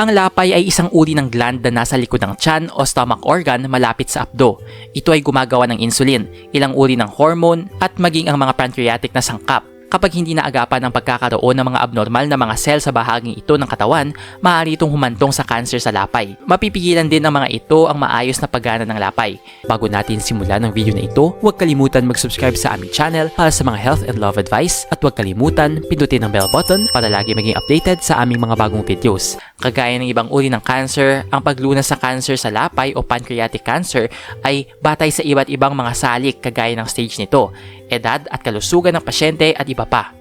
Ang lapay ay isang uri ng gland na nasa likod ng tiyan o stomach organ malapit sa abdo. Ito ay gumagawa ng insulin, ilang uri ng hormone at maging ang mga pancreatic na sangkap. Kapag hindi naagapan ang pagkakaroon ng mga abnormal na mga cell sa bahaging ito ng katawan, maaari itong humantong sa cancer sa lapay. Mapipigilan din ng mga ito ang maayos na paggana ng lapay. Bago natin simulan ang video na ito, huwag kalimutan mag-subscribe sa aming channel para sa mga health and love advice at huwag kalimutan pindutin ang bell button para lagi maging updated sa aming mga bagong videos. Kagaya ng ibang uri ng cancer, ang paglunas sa cancer sa lapay o pancreatic cancer ay batay sa iba't ibang mga salik kagaya ng stage nito, edad at kalusugan ng pasyente at iba pa.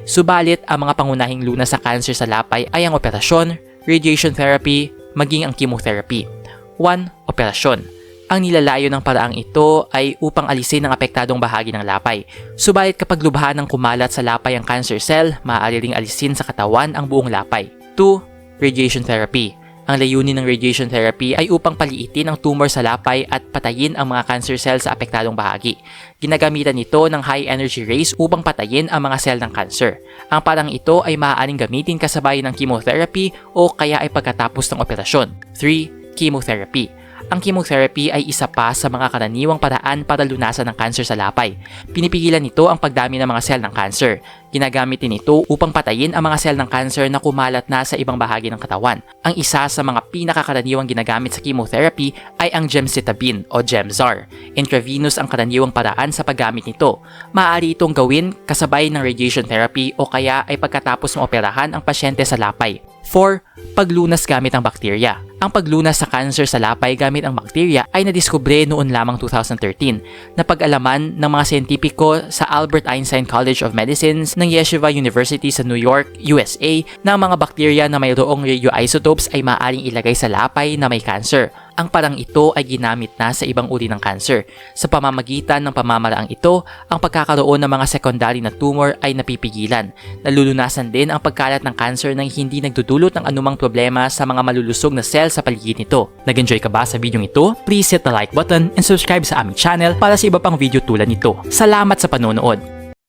Subalit, ang mga pangunahing lunas sa cancer sa lapay ay ang operasyon, radiation therapy, maging ang chemotherapy. 1. Operasyon. Ang nilalayo ng paraang ito ay upang alisin ang apektadong bahagi ng lapay. Subalit kapag lubhan ng kumalat sa lapay ang cancer cell, maaari ring alisin sa katawan ang buong lapay. 2. Radiation therapy. Ang layunin ng radiation therapy ay upang paliitin ang tumor sa lapay at patayin ang mga cancer cells sa apektadong bahagi. Ginagamitan nito ng high energy rays upang patayin ang mga cell ng cancer. Ang parang ito ay maaaring gamitin kasabay ng chemotherapy o kaya ay pagkatapos ng operasyon. 3. Chemotherapy. Ang chemotherapy ay isa pa sa mga karaniwang paraan para lunasan ng cancer sa lapay. Pinipigilan nito ang pagdami ng mga cell ng cancer. Ginagamit din ito upang patayin ang mga cell ng cancer na kumalat na sa ibang bahagi ng katawan. Ang isa sa mga pinakakaraniwang ginagamit sa chemotherapy ay ang gemcitabine o Gemzar. Intravenous ang karaniwang paraan sa paggamit nito. Maaari itong gawin kasabay ng radiation therapy o kaya ay pagkatapos maoperahan ang pasyente sa lapay. 4. Paglunas gamit ang bakterya. Ang paglunas sa cancer sa lapay gamit ang bakterya ay nadiskubre noon lamang 2013. Napag-alaman ng mga siyentipiko sa Albert Einstein College of Medicine ng Yeshiva University sa New York, USA na ang mga bakterya na mayroong radioisotopes ay maaaring ilagay sa lapay na may cancer. Ang parang ito ay ginamit na sa ibang uri ng cancer. Sa pamamagitan ng pamamaraang ito, ang pagkakaroon ng mga secondary na tumor ay napipigilan. Nalulunasan din ang pagkalat ng cancer nang hindi nagdudulot ng anumang problema sa mga malulusog na cell sa paligid nito. Nag-enjoy ka ba sa video ito? Please hit the like button and subscribe sa aming channel para sa iba pang video tulad nito. Salamat sa panonood!